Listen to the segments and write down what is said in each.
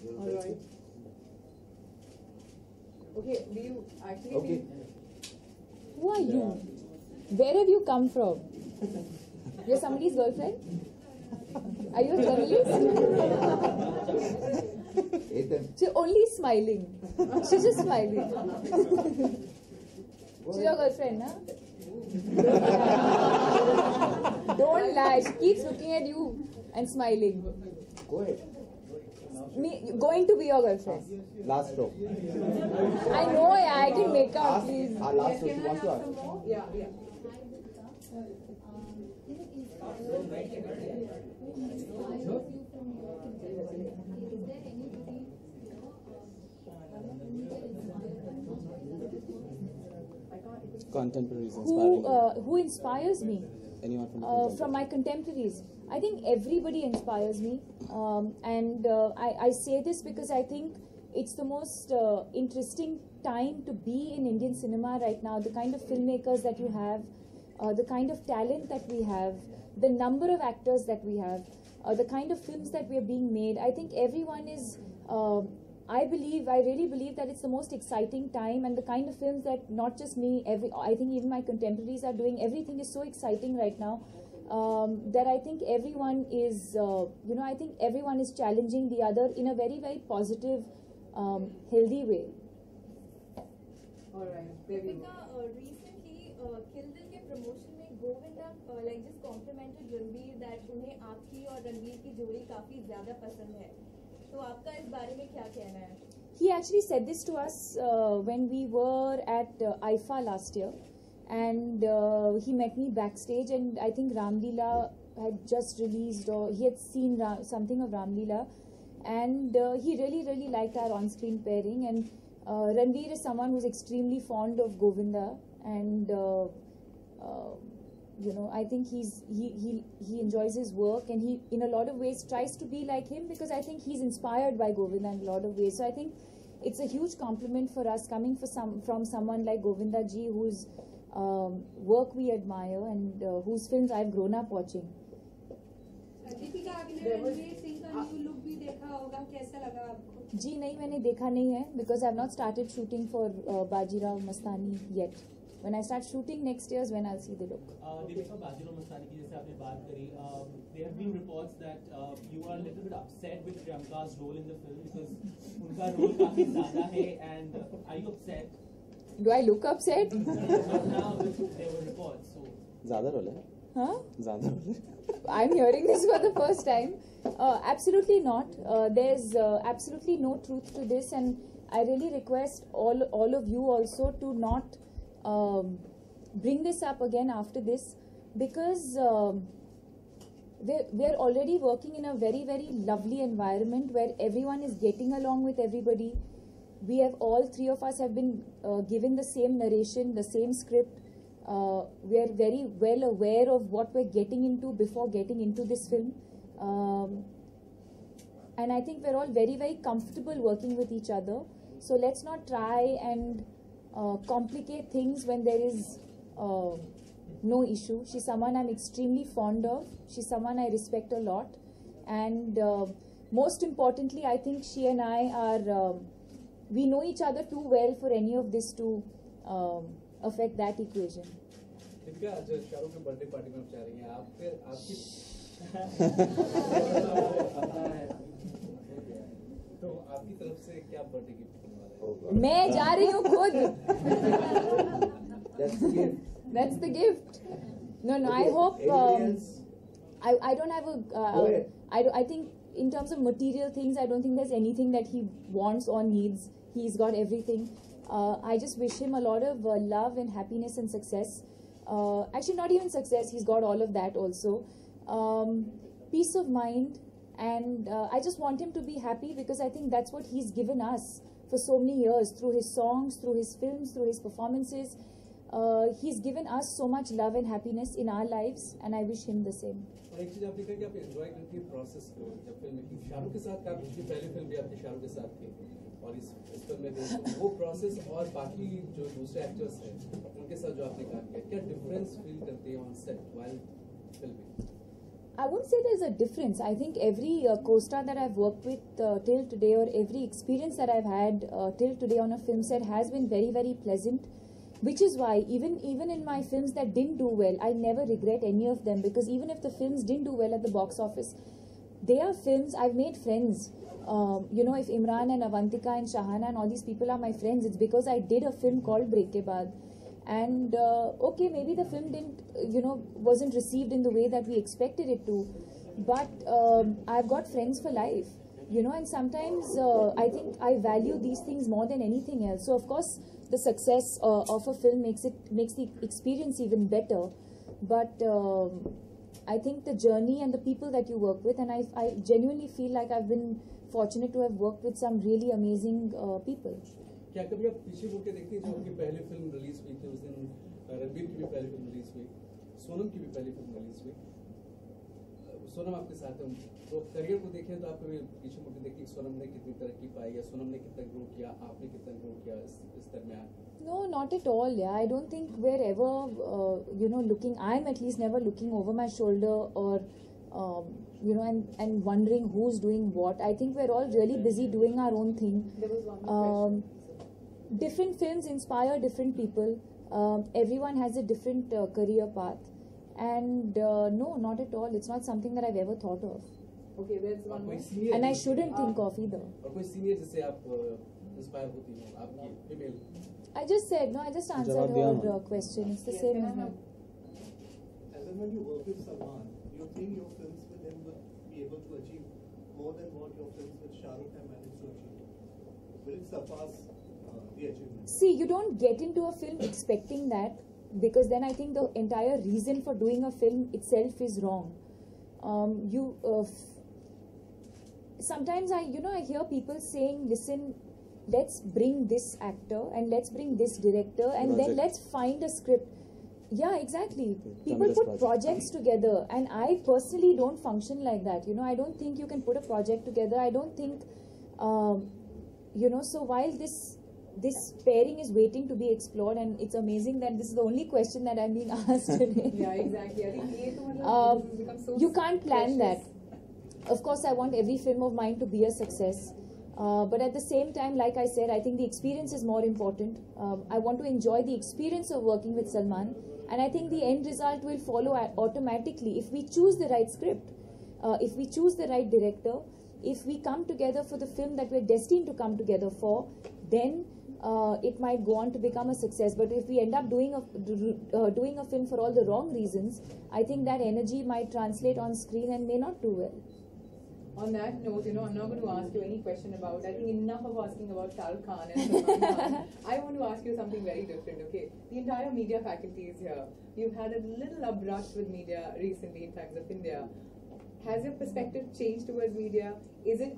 All right. Okay, do you actually think... Who are you? Where have you come from? You're somebody's girlfriend? Are you a journalist? She's only smiling. She's just smiling. She's your girlfriend, huh? Don't lie. She keeps looking at you and smiling. Go ahead. Going to be your girlfriend. Last row. I know, yeah, I can make out, please. Last row. She wants to ask. Yeah. Contemporaries inspiring. Who inspires me? Anyone From my contemporaries. I think everybody inspires me, and I say this because I think it's the most interesting time to be in Indian cinema right now. The kind of filmmakers that you have, the kind of talent that we have, the number of actors that we have, the kind of films that we are being made. I think everyone is. I really believe that it's the most exciting time, and the kind of films that not just me, I think even my contemporaries are doing. Everything is so exciting right now. That I think everyone is, I think everyone is challenging the other in a very, very positive, healthy way. All right. Deepika, recently, Kill Dil के promotion में Govinda just complimented Ranveer that उन्हें आपकी और रणवीर की जोड़ी काफी ज़्यादा पसंद है. तो आपका इस बारे में क्या कहना है? He actually said this to us when we were at IFA last year. And he met me backstage, and I think Ram Leela had just released, or he had seen something of Ram Leela, and he really, really liked our on-screen pairing. And Ranveer is someone who's extremely fond of Govinda, and I think he enjoys his work, and he, in a lot of ways, tries to be like him, because I think he's inspired by Govinda in a lot of ways. So I think it's a huge compliment for us coming from someone like Govinda ji, who's work we admire and whose films I've grown up watching. Deepika, आपने रणवीर सिंह का new look भी देखा होगा, कैसा लगा आपको? जी नहीं, मैंने देखा नहीं है, because I've not started shooting for Bajirao Mastani yet. When I start shooting next year is when I'll see the look. Deepika, Bajirao Mastani की जैसे आपने बात करी, there have been reports that you are a little bit upset with Priyanka's role in the film because उनका role काफी ज़्यादा है, and are you upset? Do I look upset? Now there were reports. So ज़्यादा role है? Huh? ज़्यादा role है? I'm hearing this for the first time. Absolutely not. There's absolutely no truth to this, and I really request all of you also to not bring this up again after this, because we're already working in a very, very lovely environment where everyone is getting along with everybody. We have all three of us have been given the same narration, the same script. We are very well aware of what we're getting into before getting into this film. And I think we're all very, very comfortable working with each other. So let's not try and complicate things when there is no issue. She's someone I'm extremely fond of. She's someone I respect a lot. And most importantly, I think she and I are, we know each other too well for any of this to affect that equation. Deepika, आज शाहरुख की birthday party में आप जा रही हैं, आपकी तो आपकी तरफ से क्या बर्थडे गिफ्ट करने वाले हैं? मैं जा रही हूँ खुद. That's the gift. That's the gift. No, I hope. I don't have a. I think in terms of material things, I don't think there's anything that he wants or needs. He's got everything. I just wish him a lot of love and happiness and success. Actually, not even success. He's got all of that also. Peace of mind. And I just want him to be happy, because I think that's what he's given us for so many years, through his songs, through his films, through his performances. He's given us so much love and happiness in our lives, and I wish him the same. और एक चीज आपने कहा कि आप enjoy करती है process को, जब फिल्म की शाहरुख के साथ आपकी पहली फिल्म भी आपकी शाहरुख के साथ थी, और इस फिल्म में वो प्रोसेस और बाकी जो दूसरे एक्टर्स हैं उनके साथ जो आपने काम किया, क्या डिफरेंस फील करती है on set while filming? I wouldn't say there's a difference. I think every co-star that I've worked with till today, or every experience that I've had till today on a film set has been very, very pleasant. Which is why even in my films that didn't do well, I never regret any of them, because even if the films didn't do well at the box office, they are films. I've made friends. You know, if Imran and Avantika and Shahana and all these people are my friends, it's because I did a film called Break Ke Baad. And okay, maybe the film didn't, wasn't received in the way that we expected it to, but I've got friends for life, and sometimes I think I value these things more than anything else. So of course, the success of a film makes the experience even better, but I think the journey and the people that you work with, and I genuinely feel like I've been fortunate to have worked with some really amazing people. क्या कभी आप पीछे मुड़ के देखती हैं जो उनकी पहली फिल्म रिलीज हुई थी उस दिन रणबीर की भी पहली फिल्म रिलीज हुई, सोनम की भी पहली फिल्म रिलीज हुई, सोनम आपके साथ है, तो करियर को देखें तो आप कभी पीछे मुड़ के देखती हैं सोनम ने कितनी तरक्की पाई या सोनम ने कितना ग्रो किया, आपने कितना ग्रो किया इस दरमियान? No, not at all. Yeah, I don't think we're ever, looking. I'm at least never looking over my shoulder or, and wondering who's doing what. I think we're all really busy doing our own thing. There was one more question. Different films inspire different people. Everyone has a different career path, and no, not at all. It's not something that I've ever thought of, Okay, there's one more. and I shouldn't think of either. और कोई senior जिससे आप inspire होती हो, आपकी female? I just said no. I just answered her question. It's the Yes, same can I as mine. have- As and when you work with Salman, you think your films with him would be able to achieve more than what your films with Shah Rukh have managed to achieve? Will it surpass the achievement? See, you don't get into a film expecting that, because then I think the entire reason for doing a film itself is wrong. Sometimes I hear people saying, listen, let's bring this actor and let's bring this director and then let's find a script. Yeah, exactly. People put projects together, and I personally don't function like that. I don't think you can put a project together. I don't think, so while this pairing is waiting to be explored, and it's amazing that this is the only question that I'm being asked today. Yeah, exactly. I think ये तो मतलब this has become so You can't plan precious. that. Of course, I want every film of mine to be a success. But at the same time, like I said, I think the experience is more important. I want to enjoy the experience of working with Salman, and I think the end result will follow automatically if we choose the right script, if we choose the right director, if we come together for the film that we're destined to come together for, then it might go on to become a success. But if we end up doing a film for all the wrong reasons, I think that energy might translate on screen and may not do well. On that note, I'm not going to ask you any question about, I think enough of asking about Shah Rukh Khan and Salman Khan. I want to ask you something very different, okay? The entire media faculty is here. You've had a little abrupt with media recently in Times of India. Has your perspective changed towards media?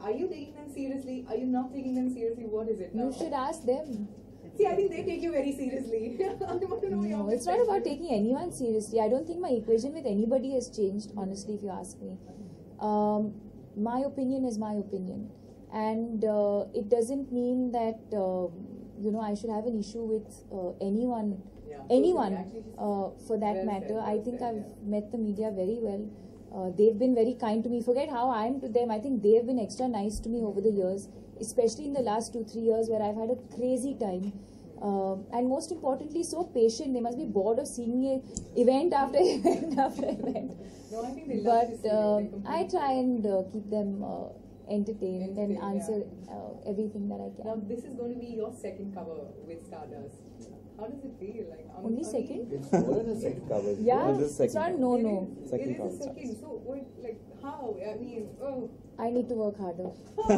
Are you taking them seriously? Are you not taking them seriously? What is it now? You should ask them. See, I think they take you very seriously. I want to know your No, it's not about perspective. taking anyone seriously. I don't think my equation with anybody has changed, honestly, if you ask me. My opinion is my opinion. And it doesn't mean that, I should have an issue with anyone, Yeah, anyone actually, for that well matter. said, I well think said, I've yeah. met the media very well. They've been very kind to me. Forget how I am to them. I think they have been extra nice to me over the years, especially in the last 2-3 years where I've had a crazy time. And most importantly, so patient. They must be bored of seeing me event after event after event. No, I think they love to But see you. They I try and keep them entertained and Entertained, answer everything that I Now, can. this is going to be your second cover with Stardust. How does it feel? Like Only second? It's more than a second cover. Yeah, It is it's second. not no. Second it is cover. a second. So, what, like, how? I mean, oh. I need to work harder. I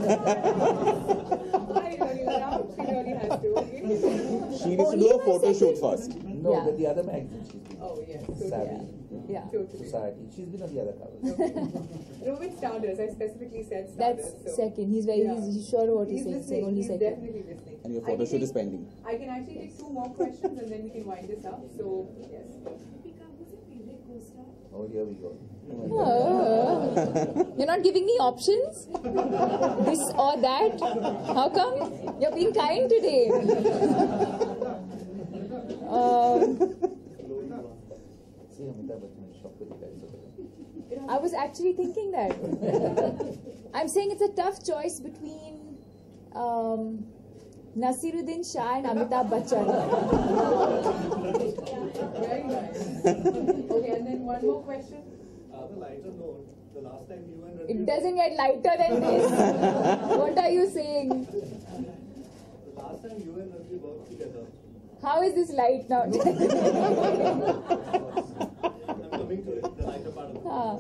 really love. She really has to. Okay? She needs to do a photo shoot first. No, Yeah. with the other magazines she's been. Oh, yes. Totally. Savvy. Yeah. Totally. Society. She's been on the other covers. No, with Stardust, I specifically said That's Stardust. second. He's very he's sure what he's saying. listening. Only He's second. definitely listening. And your I photo can shoot take- is pending. I can actually take 2 more questions and then we can wind this up. So, yes. Deepika, who's your favorite co-star? Oh, here we go. You're not giving me options? This or that? How come? You're being kind today. See, Amita Amitabh Bachchan ने shop को दिखाया. I was actually thinking that. I'm saying it's a tough choice between Nasiruddin Shah and Amitabh Bachchan. Very nice. Okay, and then one more question. On a lighter note, the last time you and It Ranbir doesn't get lighter than this. What are you saying? the last time you and Ranbir worked together, How is this light now? I'm coming to it, the lighter part of it. Ah.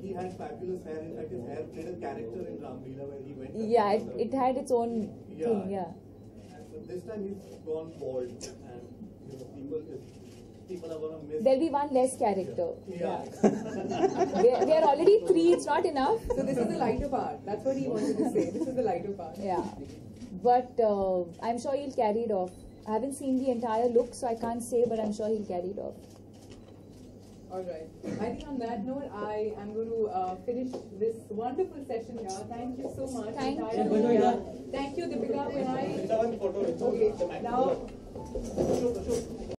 He had fabulous hair. In fact, his hair played a character in Ramleela when he went. Yeah, it had its own thing, yeah. And so this time he's gone bald, and people are gonna miss. There'll be one less character. Yeah. We are already 3, it's not enough. So this is the lighter part. That's what he wanted to say. This is the lighter part. Yeah. But I'm sure he'll carry it off. I haven't seen the entire look, so I can't say, but I'm sure he'll carry it off. All right. I think on that note, I am going to finish this wonderful session here. Thank you so much. Thank Entire you. media. Thank you, Deepika. When I... Okay, now...